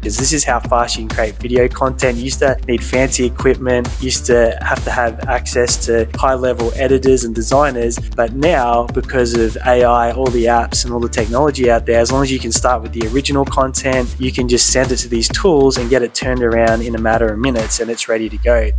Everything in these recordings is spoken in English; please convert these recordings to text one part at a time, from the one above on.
seconds. This is how fast you can create video content. You used to need fancy equipment, used to have access to high-level editors and designers, but now, because of AI, all the apps and all the technology out there, as long as you can start with the original content, you can just send it to these tools and get it turned around in a matter of minutes and it's ready to go.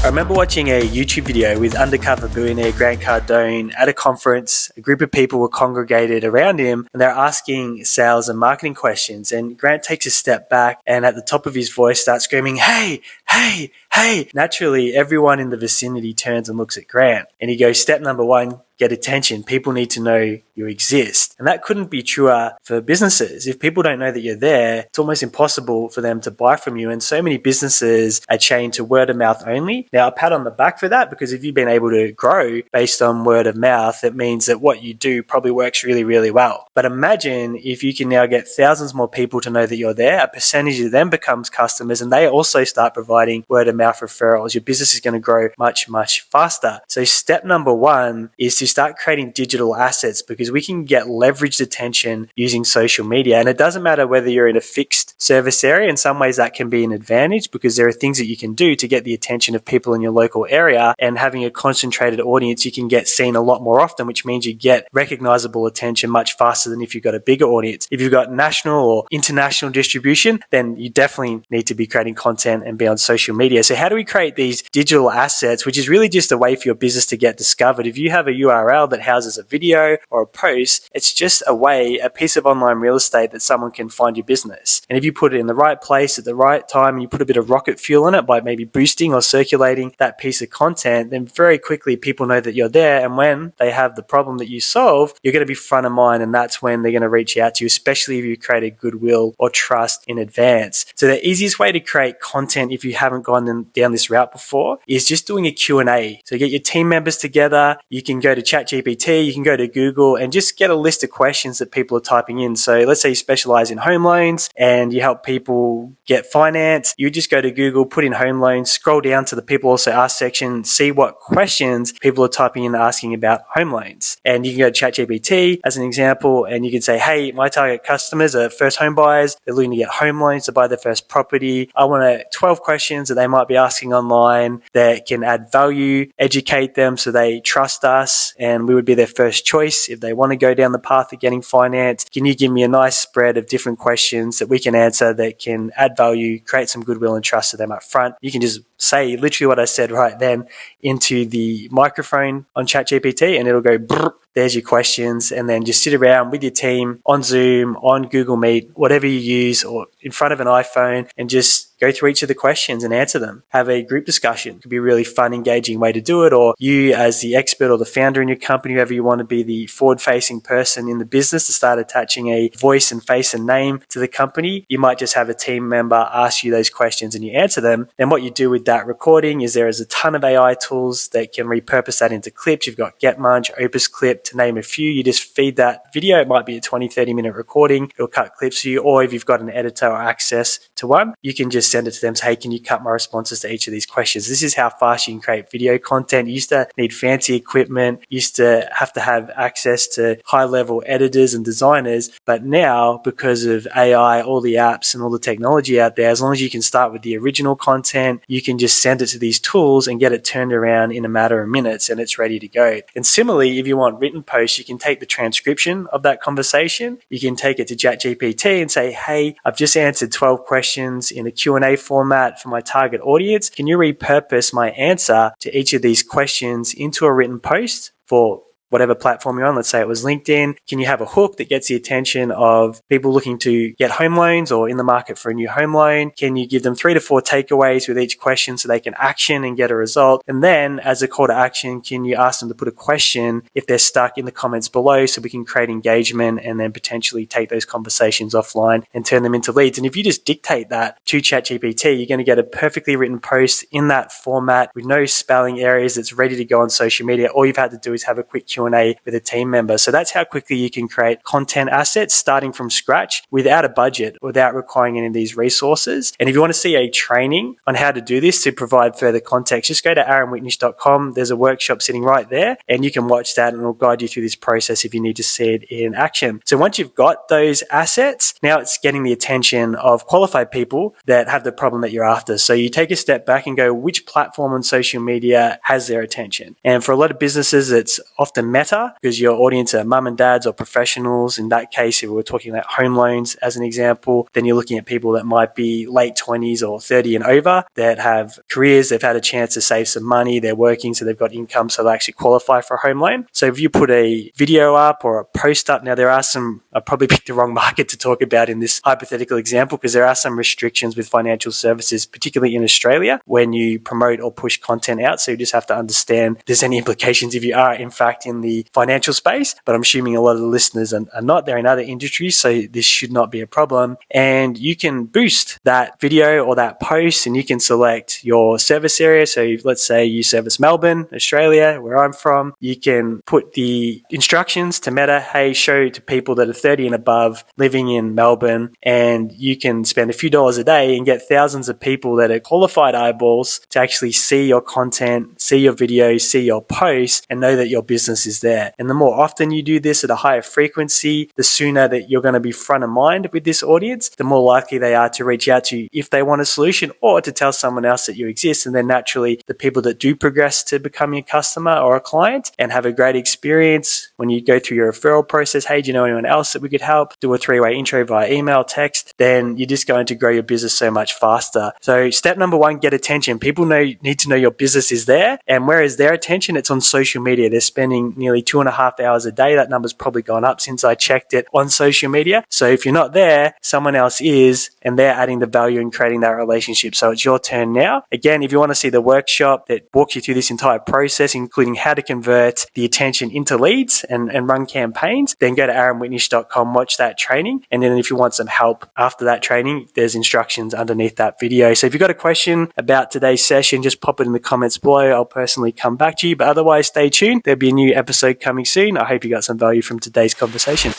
I remember watching a YouTube video with undercover billionaire Grant Cardone at a conference. A group of people were congregated around him and they're asking sales and marketing questions. And Grant takes a step back and at the top of his voice starts screaming, "Hey, hey, hey." Naturally, everyone in the vicinity turns and looks at Grant and he goes, "Step number one, get attention. People need to know you exist." And that couldn't be truer for businesses. If people don't know that you're there, it's almost impossible for them to buy from you. And so many businesses are chained to word of mouth only. Now, a pat on the back for that, because if you've been able to grow based on word of mouth, it means that what you do probably works really, really well. But imagine if you can now get thousands more people to know that you're there, a percentage of them becomes customers and they also start providing word of mouth referrals. Your business is going to grow much, much faster. So step number one is to start creating digital assets, because we can get leveraged attention using social media. And it doesn't matter whether you're in a fixed service area. In some ways that can be an advantage because there are things that you can do to get the attention of people in your local area, and having a concentrated audience, you can get seen a lot more often, which means you get recognizable attention much faster than if you've got a bigger audience. If you've got national or international distribution, then you definitely need to be creating content and be on social media. So how do we create these digital assets, which is really just a way for your business to get discovered? If you have a URL that houses a video or a post, it's just a piece of online real estate that someone can find your business. And if you put it in the right place at the right time, and you put a bit of rocket fuel in it by maybe boosting or circulating that piece of content, then very quickly people know that you're there. And when they have the problem that you solve, you're going to be front of mind, and that's when they're going to reach out to you, especially if you created goodwill or trust in advance. So the easiest way to create content, if you haven't gone down this route before, is just doing a Q&A. So get your team members together. You can go to ChatGPT, you can go to Google and just get a list of questions that people are typing in. So let's say you specialize in home loans and you help people get finance. You just go to Google, put in home loans, scroll down to the people also ask section, see what questions people are typing in asking about home loans. And you can go to ChatGPT as an example, and you can say, "Hey, my target customers are first home buyers. They're looking to get home loans to buy their first property. I want 12 questions that they might be asking online that can add value, educate them so they trust us, and we would be their first choice if they want to go down the path of getting finance. Can you give me a nice spread of different questions that we can answer that can add value, create some goodwill and trust to them up front?" You can just say literally what I said right then into the microphone on ChatGPT and it'll go, "Brr, there's your questions," and then just sit around with your team on Zoom, on Google Meet, whatever you use, or in front of an iPhone, and just go through each of the questions and answer them. Have a group discussion. It could be a really fun, engaging way to do it, or you as the expert or the founder in your company, whoever you want to be the forward-facing person in the business, to start attaching a voice and face and name to the company. You might just have a team member ask you those questions and you answer them. And what you do with that recording is there is a ton of AI tools that can repurpose that into clips. You've got GetMunch, Opus Clip, to name a few. You just feed that video. It might be a 20, 30-minute recording. It'll cut clips for you. Or if you've got an editor or access to one, you can just send it to them, say, "Hey, can you cut my responses to each of these questions?" This is how fast you can create video content. You used to need fancy equipment, used to have access to high-level editors and designers, but now, because of AI, all the apps and all the technology out there, as long as you can start with the original content, you can just send it to these tools and get it turned around in a matter of minutes and it's ready to go. And similarly, if you want written posts, you can take the transcription of that conversation, you can take it to ChatGPT and say, "Hey, I've just answered 12 questions in a Q&A format for my target audience. Can you repurpose my answer to each of these questions into a written post for whatever platform you're on?" Let's say it was LinkedIn. Can you have a hook that gets the attention of people looking to get home loans or in the market for a new home loan? Can you give them 3 to 4 takeaways with each question so they can action and get a result? And then as a call to action, can you ask them to put a question if they're stuck in the comments below, so we can create engagement and then potentially take those conversations offline and turn them into leads? And if you just dictate that to ChatGPT, you're going to get a perfectly written post in that format with no spelling errors that's ready to go on social media. All you've had to do is have a quick Q&A with a team member. So that's how quickly you can create content assets starting from scratch without a budget, without requiring any of these resources. And if you want to see a training on how to do this to provide further context, just go to aaronwhitnish.com. There's a workshop sitting right there, and you can watch that and it'll guide you through this process if you need to see it in action. So once you've got those assets, now it's getting the attention of qualified people that have the problem that you're after. So you take a step back and go, which platform on social media has their attention? And for a lot of businesses, it's often Meta, because your audience are mum and dads or professionals. In that case, if we're talking about home loans as an example, then you're looking at people that might be late 20s or 30 and over that have careers, they've had a chance to save some money, they're working, so they've got income, so they actually qualify for a home loan. So if you put a video up or a post up, now there are some, I probably picked the wrong market to talk about in this hypothetical example, because there are some restrictions with financial services, particularly in Australia, when you promote or push content out. So you just have to understand if there's any implications if you are in fact in the financial space, but I'm assuming a lot of the listeners are not. They're in other industries, so this should not be a problem. And you can boost that video or that post, and you can select your service area. So let's say you service Melbourne, Australia, where I'm from. You can put the instructions to Meta, hey, show to people that are 30 and above living in Melbourne, and you can spend a few dollars a day and get thousands of people that are qualified eyeballs to actually see your content, see your videos, see your posts, and know that your business is there. And the more often you do this at a higher frequency, the sooner that you're going to be front of mind with this audience, the more likely they are to reach out to you if they want a solution or to tell someone else that you exist. And then naturally, the people that do progress to becoming a customer or a client and have a great experience, when you go through your referral process, hey, do you know anyone else that we could help? Do a 3-way intro via email, text, then you're just going to grow your business so much faster. So step number 1, get attention. People need to know your business is there. And where is their attention? It's on social media. They're spending nearly 2.5 hours a day. That number's probably gone up since I checked it on social media. So if you're not there, someone else is, and they're adding the value and creating that relationship. So it's your turn now. Again, if you want to see the workshop that walks you through this entire process, including how to convert the attention into leads and run campaigns, then go to aaronwhitnish.com, watch that training. And then if you want some help after that training, there's instructions underneath that video. So if you've got a question about today's session, just pop it in the comments below. I'll personally come back to you. But otherwise, stay tuned. There'll be a new episode coming soon. I hope you got some value from today's conversation.